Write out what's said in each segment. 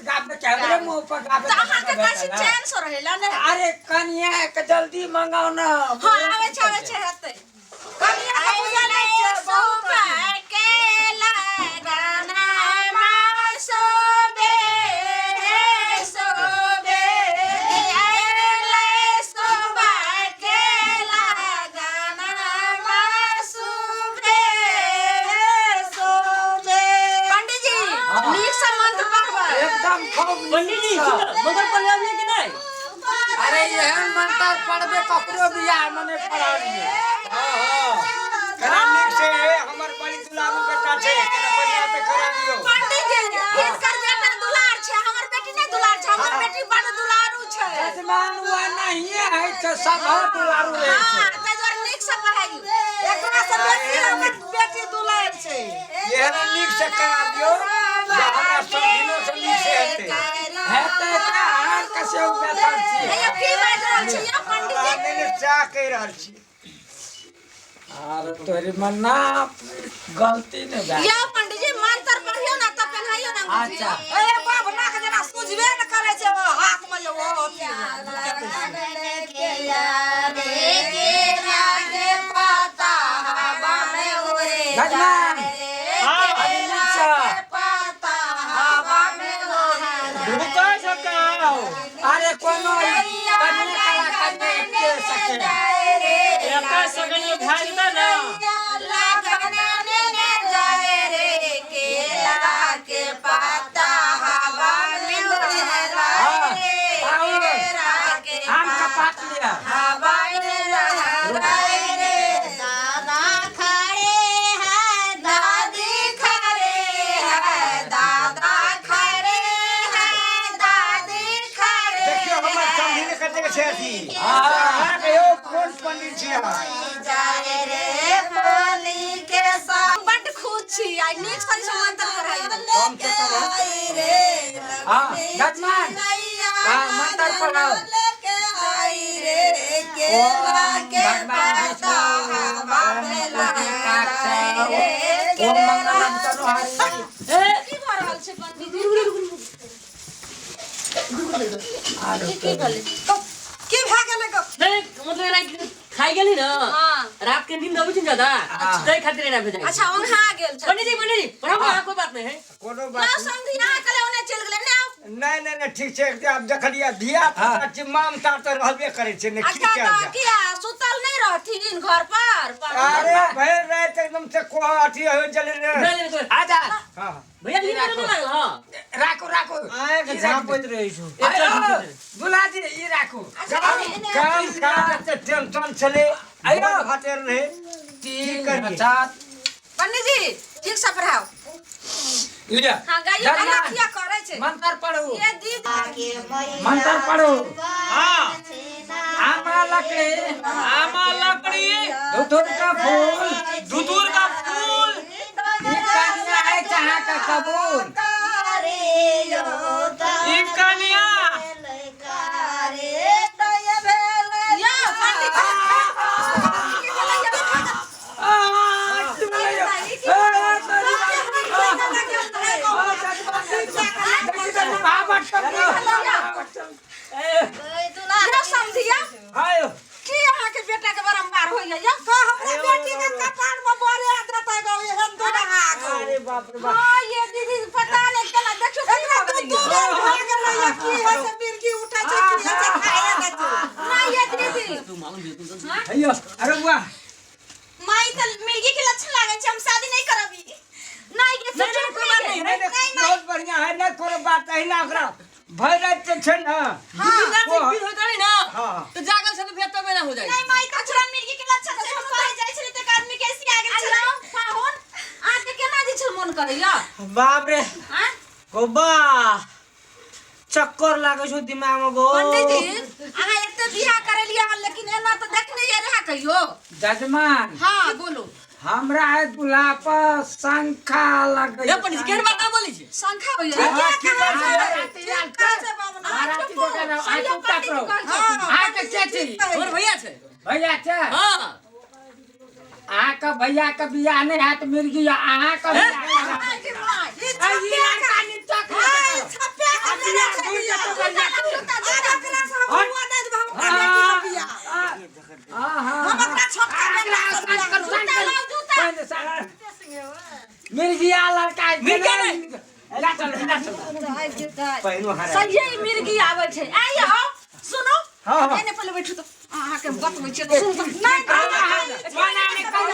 gap में कैमरे मुंह पर गाप कहां के कैसे चैन सो रहेला ने अरे कन्या के जल्दी मंगाओ ना हां आवे छे हते कन्या के पूजा नहीं छे बहुत के लगाना मासोबे सोबे आले सोबा के लगाना मासोबे सोबे पंडित जी नीक से मंत्र पढ़बा एकदम खूब पंडित जी मगर पढ़ा ले कि नहीं अरे ये मंत्र पढ़बे ककरो बियाह मने पढ़ाइए हां करा नीक से हमर बड़ी दुलारू बेटा छे केना बढ़िया पे करा दियो पंडित जी इसकर बेटा दुलार छे हमर बेटी नहीं दुलार छे हमर बेटी बड़ दुलारू छे जजमान हुआ नहीं है तो सब दुलारू रहे छे हां त जोर नीक से पढ़ाई एकरा से बेटी हमर बेटी दुलार छे ये नीक से करा दियो हमरा समझिनो से नीक से हेते का हार कैसे उबेतर छी ये की बात रहल छी ये पंडित जी ने चा कह रहल छी अरे तोरी मन्ना गलती ने बा ये पंडित जी मंत्र पढ़ियो ना त पढ़ाइयो ना अच्छा ए बाप ना के जना सुझबे न करे छे वो हाथ में ले वो के यार के लागे पता हवा में उड़े जजमान हां अच्छा पता हवा में उड़े रुका सकाओ अरे कोनो कन्या कला करने के सके एका सगनी भाग ना ना लगना ने जाए रे केला के पता हवा में उड़ेला रे आम का पात लिया हवा में लहराए रे दादा खड़े हैं दादी खड़े हैं दादा खड़े हैं दादी खड़े देखियो हमर समझिने कते के छे थी हां कहियो कौन पंडित छी जाए रे बोली के साथ बड़ खुश छी आई नीक से मंत्र पढ़ाई कम से कम हां जजमान हां मंत्र पढ़ाओ के आई रे के लागे पता हवा में लहराए रे ओम मंगलम करो हरि ए की भ रहल छै पंडित जी की भले की भ गेलै गो नहीं मतलब रात खाई गेली ना हां रात के नींद अभी नहीं ज्यादा तई खातिर ना भेजाई अच्छा ओंघा गेल छ पंडित जी पढ़ाओ कोई बात नहीं है कोनो ना बात समझी ना कले ओने चल गेलै ने नहीं ठीक छे अब देखलिया धिया पुता छी मामता त रहबे करे छे ने की अच्छा कर तो किया सुतल नहीं रहथिन घर पर अरे भैर रात एकदम से को अथी हो जले रे आजा हां भैया नींद नहीं लागल हां राखो आए के झापत रही छु दुलाजी ई राखो काम काम से टेंशन चले आयो हटेर रहे तीन चार पंडित जी ठीक से पढ़ाओ लिया हां गाइयो गाना किया करे छे मंत्र पढ़ो ये दीदी मंत्र पढ़ो हां आमा लकड़ी धुतुर का फूल ये कन्या है जहां का कबूल ये कन्या या पंडित ना समझिया आयो की अहाँ के बेटा के बारंबार होइया या का हमरा बेटी के कपार में बोरे आदत आ गई हम तो रहा अरे बाप रे बाप हां ये दीदी पता नहीं केना देखो एकरा तो दूर भाग गेलै की है से बिरकी उठा छै की है से खाए देतु ना ये दीदी तू मालूम भी तू अयो अरे वाह माई त मिर्गी के लक्षण लागे छै हम शादी नहीं करबी नहीं के सोचो कोई बात नहीं बहुत बढ़िया है ना कोनो बात है ना ओकरा भय रात छे ना हां फिर हो जानी ना हां तो जागल से तो भेटो में ना हो जाई नहीं माई कचरा मिर्गी के लक्षण से हम कह जाय छै त आदमी कैसे आ गेल छै पाहुन आके केना जे छै मन करैया बाप रे हां गोबा चक्कर लागे छो दिमाग में गो पंडित जी अहाँ एते बियाह करे लिया लेकिन एना तो देखने ये रहा कहियो जजमान हां बोलो हमरा है दूल्हा पर शंखा लग ये पंडित जी केहन बात ना बोली छी संख्या होइया क्या और भैया छे भैया छे हां आ का भैया का बियाह नहीं हाथ मिर्गी आ का बिया दूर के तो बढ़िया मिर्गिया लड़का ला चल पहिनो हारा सही मिर्गी आवे छै आइ आओ सुनो हां हां एने पहिले बैठू तो अहाँ के बतबै छी तो सुन नहीं वाला ने कौन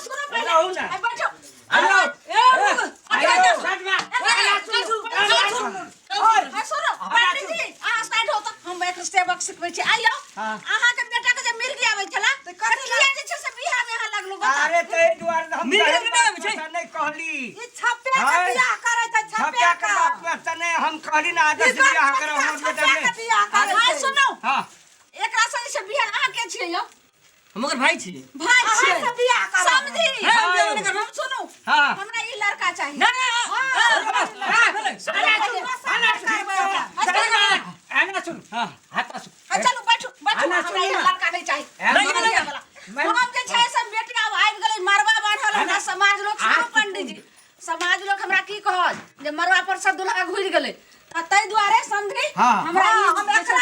सुनो पहिले आई बैठो हेलो हेलो सजमा सुनो पंडित जी अहाँ स्टार्ट हो तो हम एक सेवक सिखबै छी आइ आओ अहाँ के बेटा के जे मिर्गी आवे छला त कथि लिए जे छै से बियाह में अहाँ लगलो बता अरे ते द्वार हम नहीं कहली ई छप्पे के बियाह करे छै छप्पे के बात में तने हम कहली ना आदर्श बियाह करो हमर बेटा ने हां सुनो हां एकरा से बियाह अहाँ के छियै यौ हमर भाई छी भाई छियै से बियाह करो समझी हम सुनो हां हमरा ई लड़का चाहिए ना आना सुन हां हाथ सुन चलो बैठो हमरा ई लड़का नहीं चाहिए हम जे छै सब बेटी आब आबि गेलै मरवा बांधल हमरा समाज लोग सुनो पंडित जी समाज लोग हमरा की कहत जे मरवा पर से दुल्हा घुरि गेलै त तै दुआरे समझी हमरा हम एकरा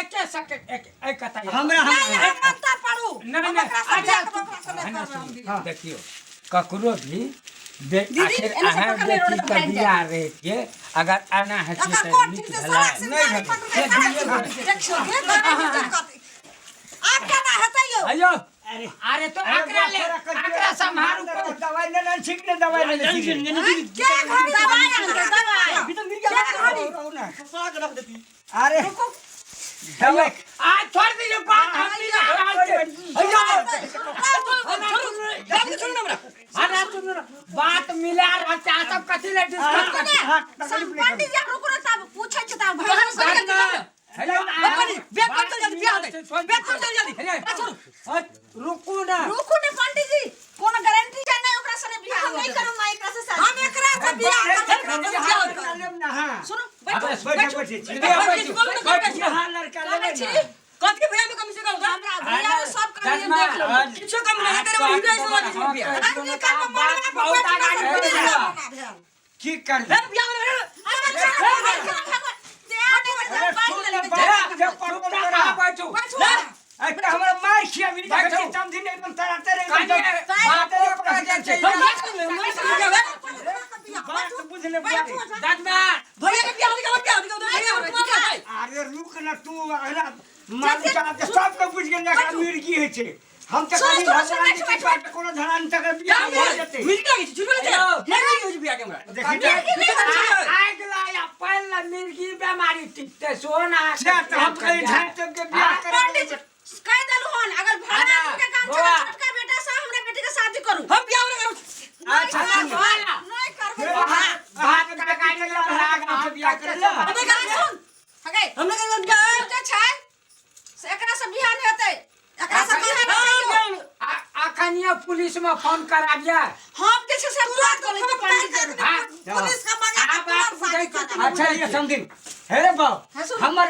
एक सेकंड एक कथा हमरा मंत्र पढ़ू नहीं देखियो ककरो भी आखिर अहाँ बेटी का बियाह रहे के अगर आना है तो नहीं आप क्या ना हतै यो अयो अरे तो आकरा संभारू दवाई ले ठीक ने दवाई ले क्या दवाई दवाई अरे दवाई आज छोड़ दीजिए बात हम नहीं बात मिला रहता सब कथि ले डिस्कस पंडित जी रुको तब पूछै छ तब हेलो रुकू ना पंडित जी कोनो गारंटी है नहीं ओकरा सने बियाह नहीं करम ना एकरा से हम एकरा से बियाह सुनो बैठो हां लड़का लेबे कत के भैया में कम से कम हमरा भैया में सब काम देख लो किछो कम नहीं तेरे हृदय से लगे बियाह आदमी का मारना बहुत गाड़ी की कर बियाह हमारा मार खिया भी समझी नहीं एकदम तराते बुझले अरे रुक ना तू सब के बुझ गेल मिर्गी है छे हम त कहीं भगवान के पाट कोनो धरान तक बियाह हो जते मिर्गी के छुटले जा नहीं हो बियाह के हमरा देखि आग लाया पहला मिर्गी बीमारी टिकते सोना हम कहीं ढाट के बियाह पंडित जी कह देलु हन अगर भगवान के काम चले छोटका बेटा से हमरा बेटी के शादी करू हम बियाह नहीं करू अच्छा नहीं करबो बात का काट के भाग ना बियाह कर ले हमें कर सुन हगे हमने कर के छै से एकरा से बियाह नहीं होतै एकरा से बियाह नहीं अखनिया पुलिस में फोन करा दिया हम जे छै से तुरंत बोले छी पंडित जी पुलिस का मांगे अच्छा ये समझिन हे रे बाप हमर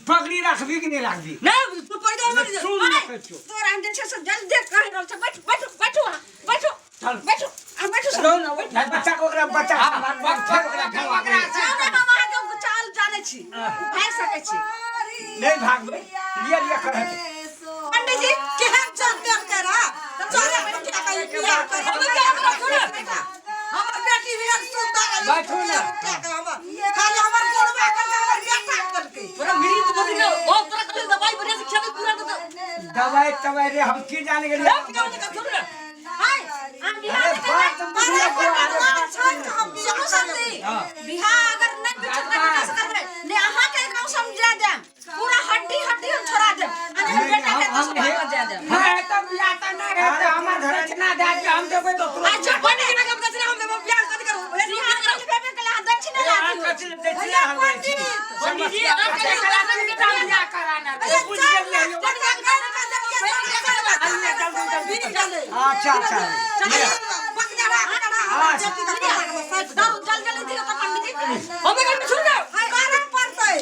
पगड़ी रखबी कि नहीं रखबी नहीं तू पड़ जा मर जा तोरा हम जे छै से जल्दी कह रहल छै बैठो चल बैठो हम बैठो चलो ना बच्चा को ओकरा बच्चा वक्त है ओकरा हम अहाँ के चाल जाने छी भाग सकै छी नहीं भागबे लिया कहत पंडित जी केहन चलते करा तो चले बेटी का बियाह करे हमर बेटी भी सुंदर है बैठो ना खाली हमर गोड़वा कर हमर बेटा करके तोरा मिरी तो बोल रहा ओ तोरा कल दवाई बढ़िया से खेले पूरा तो दवाई रे हम की जाने के लिए हाय हम बिहार बिहार अगर नहीं कुछ करबे ने अहाँ के गांव समझा देम पूरा हड्डी हम छोड़ा देम अने बेटा के तो दे देम है तो बियाह तो नहीं है तो हमर दक्षिणा दे के हम देबे तो अच्छा पंडित जी के दक्षिणा हम देबो बियाह कथि करू बियाह करू बेबे के ला दक्षिणा ला दक्षिणा हम पंडित जी आप बियाह कराना बुझ गेल अच्छा जल्दी तो पंडित जी हमें घर में छोड़ दो कारण पड़तै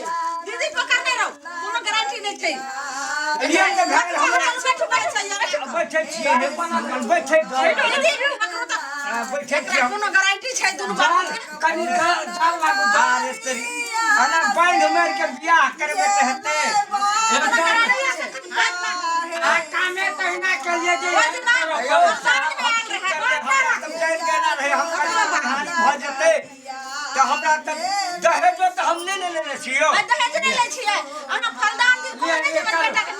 दीदी पकड़ने रहो कोनो गारंटी नहीं छै लिया के घर हम बैठो बैठे छिए हे बना बैठे दीदी पकड़ो तो बैठे एकरा कोनो गारंटी छै दुनु बाप के कनी जाल लागू अरे तेरी अना बांध मेर के बियाह करबे ते हेते आ कामे तहिना के लिए जे हम जान गना रहे हम कहानी भ जते तो हमरा त दहेज तो हम नहीं लेने छियो दहेज नहीं ले छियै अना फलदान दिन को नहीं जे बेटा के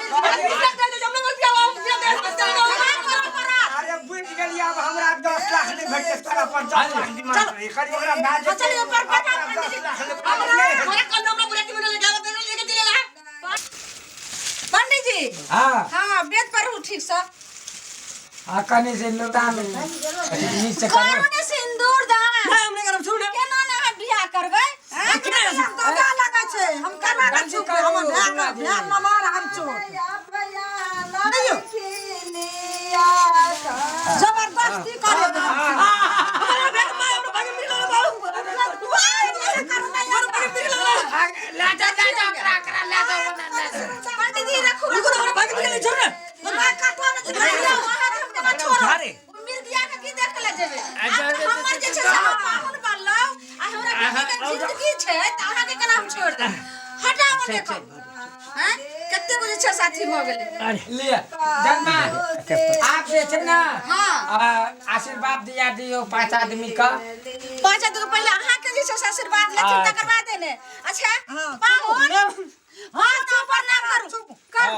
अरे बुझ गेली अब हमरा 10 लाख नहीं भेटते तोरा 50 लाख डिमांड रही करी ओकरा भाज चलिए पर पंडित जी हां हां बेद पर हूं ठीक से कनी से लुटान नीचे करो ने सिंदूर दान नहीं हमने करब छोड़ केना ने हम बियाह करबै हैं तो का लगा छे हम करबा के छु हम ध्यान न मार हम चोट नहीं जबरदस्ती करे हमारा बैग में और भाग मिल ले जा करा ले जा पंडित जी रखो हमारा भाग मिल छोड़ मैं कथा न वहां हम छोड़ो अरे मिर्गिया के की देख ले जेबे हमर जे छै पाहुन बनलो आ हमरा के जिंदगी छै त अहाँ के केना हम छोड़ दे हटाओ देखो हैं कते बजे छै साथी भ गेले लिए जन्मा आप जे छै ना हां आशीर्वाद दियो 5 आदमी का 5 दिन पहले अहाँ के जे छै आशीर्वाद ले चिंता करवा देने अच्छा पाहुन हां तो प्रणाम करू कर